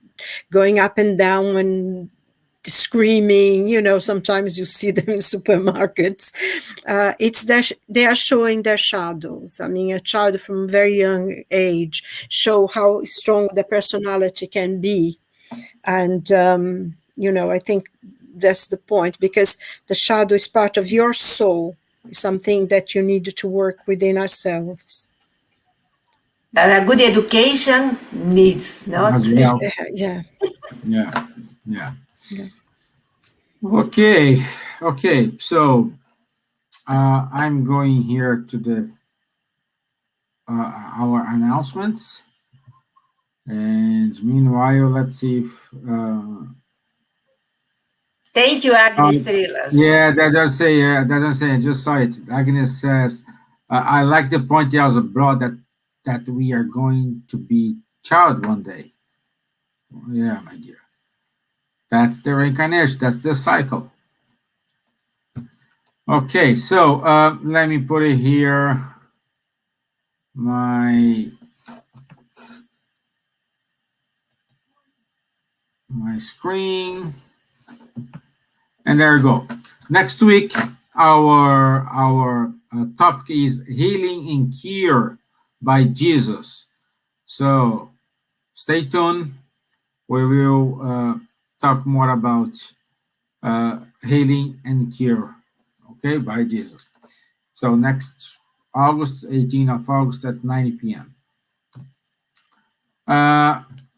going up and down and screaming, sometimes you see them in supermarkets. They are showing their shadows. I mean, a child from a very young age show how strong the personality can be. And, I think that's the point, because the shadow is part of your soul, something that you need to work within ourselves. A good education needs, not? As well. Yeah. Yeah. Okay. So I'm going here to the our announcements, and meanwhile, let's see if. Thank you, Agnes Strelas. Yeah, that does say. I just saw it. Agnes says, "I like the point you also brought that we are going to be child one day." Yeah, my dear. That's the reincarnation. That's the cycle. Okay, so let me put it here. My screen, and there we go. Next week, our topic is healing and cure by Jesus. So stay tuned. We will talk more about healing and cure, okay, by Jesus. So next August, 18th of August at 9 p.m.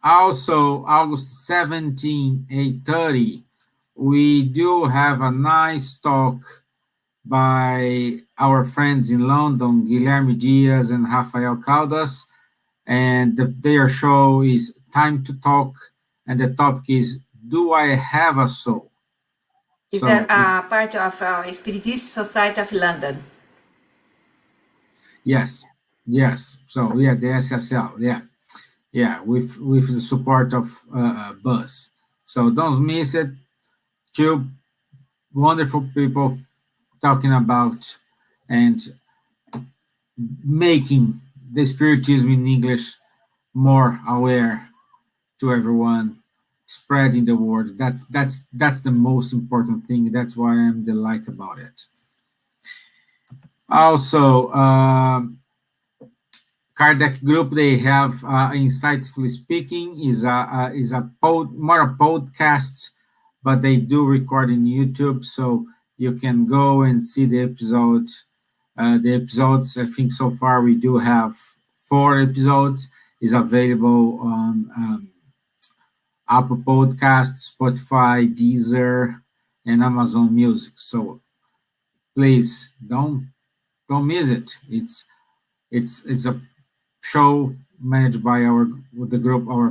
Also, August 17, 8:30, we do have a nice talk by our friends in London, Guilherme Dias and Rafael Caldas, and their show is Time to Talk, and the topic is, do I have a soul? Is that part of our Spiritist Society of London? Yes. So yeah, the SSL, yeah, with the support of Buzz. So don't miss it. Two wonderful people talking about and making the Spiritism in English more aware to everyone, spreading the word. That's the most important thing. That's why I'm delighted about it. Also, Kardec group, they have Insightfully Speaking is more a podcast, but they do record in YouTube. So you can go and see the episodes. The episodes, I think so far we do have 4 episodes, is available on Apple Podcasts, Spotify, Deezer, and Amazon Music. So please don't miss it. It's a show managed by our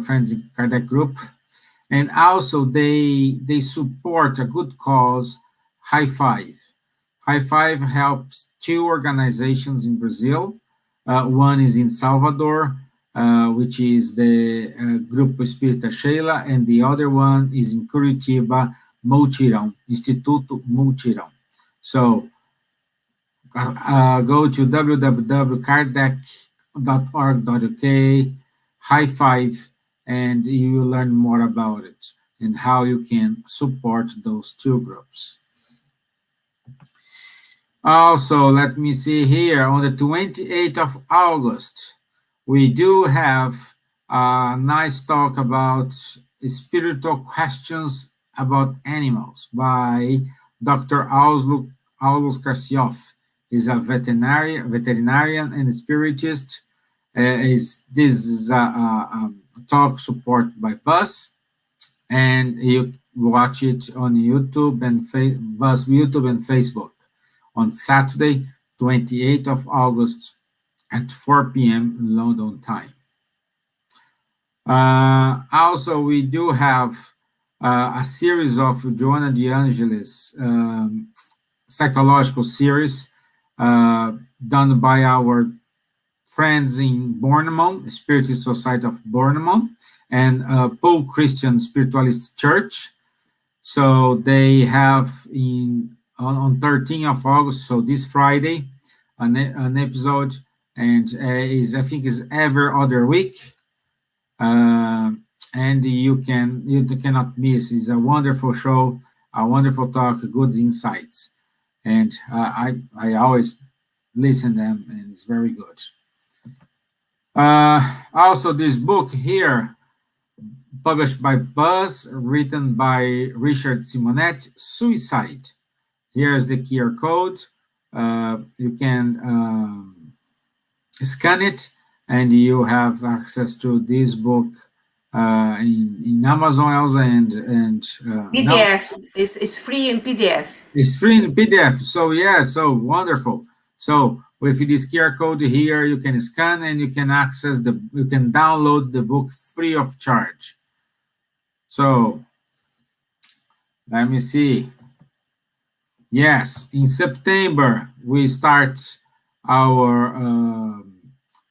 friends in Kardec group, and also they support a good cause, High Five. High Five helps 2 organizations in Brazil. One is in Salvador, which is the Grupo Espírita Sheila, and the other one is in Curitiba, Multirão, Instituto Multirão. So go to www.kardec.org.uk, High Five, and you will learn more about it and how you can support those 2 groups. Also, let me see here, on the 28th of August, we do have a nice talk about spiritual questions about animals by Dr. Aulus Karsioff. He's a veterinarian and spiritist. This is a talk supported by Buzz, and you watch it on YouTube and Buzz YouTube and Facebook on Saturday, 28th of August at 4 p.m. London time. Also, we do have a series of Joanna de Angelis psychological series done by our friends in Bournemouth, Spiritist Society of Bournemouth, and Paul Christian Spiritualist Church. So they have on 13th of August, so this Friday, an episode, and I think is every other week, and you cannot miss. It's a wonderful show, a wonderful talk, good insights, and I always listen to them, and it's very good. Also, this book here, published by Buzz, written by Richard Simonet, Suicide. Here's the QR code. You can scan it, and you have access to this book in Amazon, Elsa, and PDF. No. It's free in PDF. It's free in PDF. So yeah, so wonderful. So with this QR code here, you can scan and you can you can download the book free of charge. So let me see. Yes, in September, we start our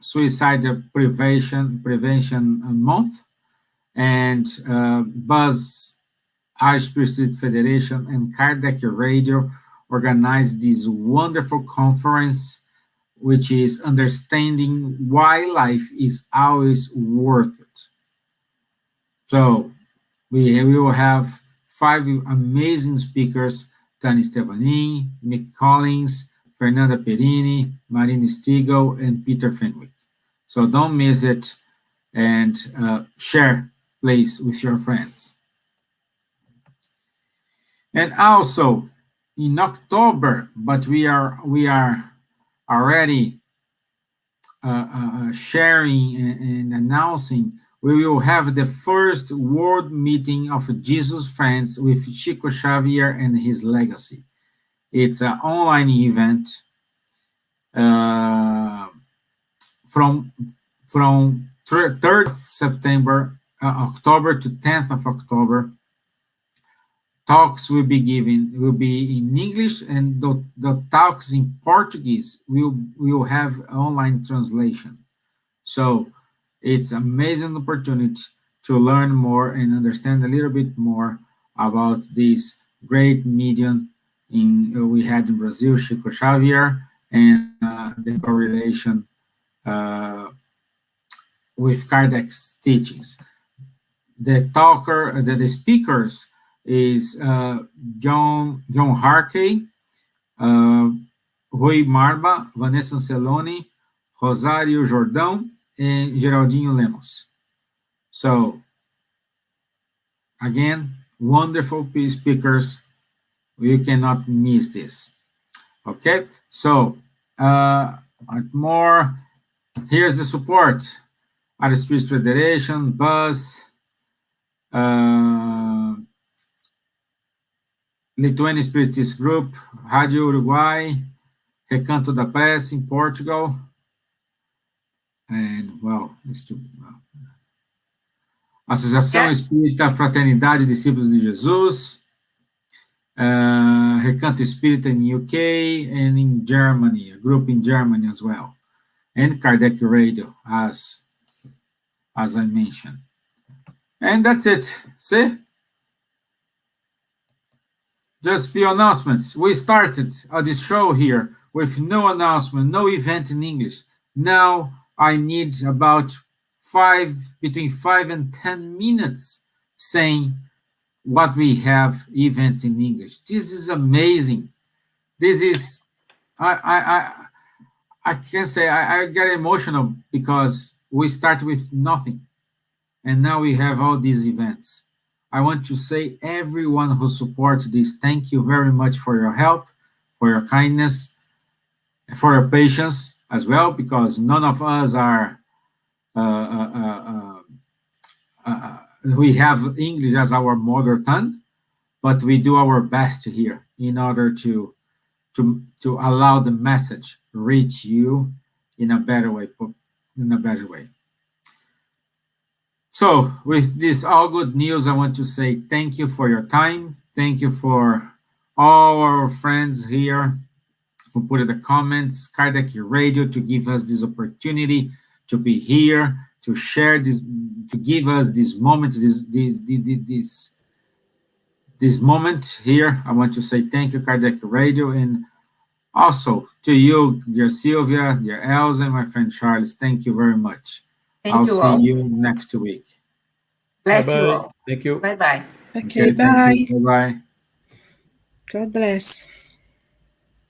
suicide prevention month, and Buzz, Irish Spirit Federation, and Kardec Radio organized this wonderful conference, which is understanding why life is always worth it. So we will have 5 amazing speakers: Tani Stevanin, Mick Collins, Fernanda Perini, Marina Stigl, and Peter Fenwick. So don't miss it, and share, please, with your friends. And also in October, but we are already sharing and announcing, we will have the first world meeting of Jesus Friends with Chico Xavier and his legacy. It's an online event from 3rd of September, October to 10th of October. Talks will be in English, and the talks in Portuguese will have online translation. So it's an amazing opportunity to learn more and understand a little bit more about this great medium we had in Brazil, Chico Xavier, and the correlation with Kardec's teachings. The speakers is John Harkey, Rui Marba, Vanessa Anceloni, Rosário Jordão, and Geraldinho Lemos. So, again, wonderful speakers, You cannot miss this. Okay, so more. Here's the support. Artists Federation, Buzz, Lithuanian Spiritist Group, Rádio Uruguai, Recanto da Prece in Portugal, and, well, Associação Espírita Fraternidade Discípulos de Jesus, Recanto Espírita in UK, and in Germany, a group in Germany as well, and Kardec Radio, as I mentioned. And that's it. See? Just few announcements. We started this show here with no announcement, no event in English. Now I need about between 5 and 10 minutes saying what we have events in English. This is amazing. This is, I can say, I get emotional because we start with nothing. And now we have all these events. I want to say everyone who supports this, thank you very much for your help, for your kindness, for your patience as well, because none of us are, we have English as our mother tongue, but we do our best here in order to allow the message reach you in a better way. So with this all good news, I want to say thank you for your time. Thank you for all our friends here who put in the comments, Kardec Radio, to give us this opportunity to be here, to share this, to give us this moment, this moment here. I want to say thank you, Kardec Radio, and also to you, dear Silvia, dear Elsa, and my friend Charles. Thank you very much. I'll see you next week. Bless you all. Thank you. Bye-bye. Okay, bye. Bye-bye. God bless.